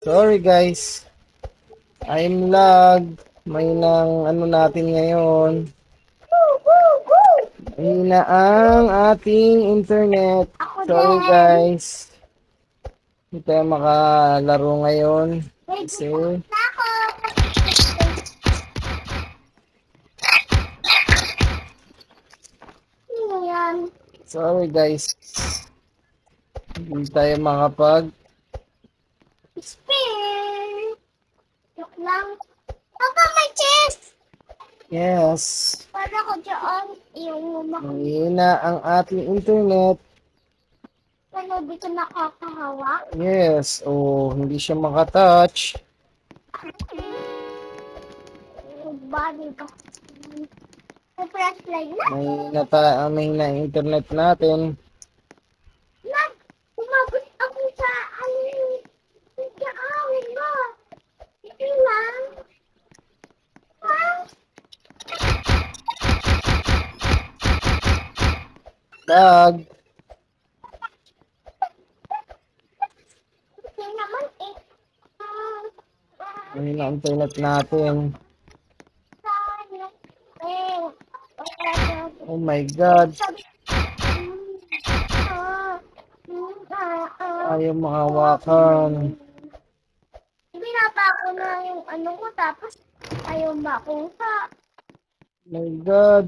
Sorry guys, I'm lag. May nang ano natin ngayon. Mahina ang ating internet. Ako Sorry din. guys. Hindi tayo makalaro ngayon. Wait, Kasi na ako. Ano yan? sorry guys. Hindi tayo makapag Spin. Joke lang. Papa, may chest! yes. Para ko dyan yung Mahina ang ating internet. ano dito nakakahawak. Yes. Oh, hindi siya makatouch. Body ko. May flashlight na. Mahina ang internet natin. Nag, umabot ako sa ano yung kaawin mo. Hindi lang. Ha? Lag. Hindi naman eh. Mahina ang internet natin. Sana. Eh. Oh my God. Ayaw makahawakan. Binaba ko na yung ano ko tapos ayaw makuha. My God.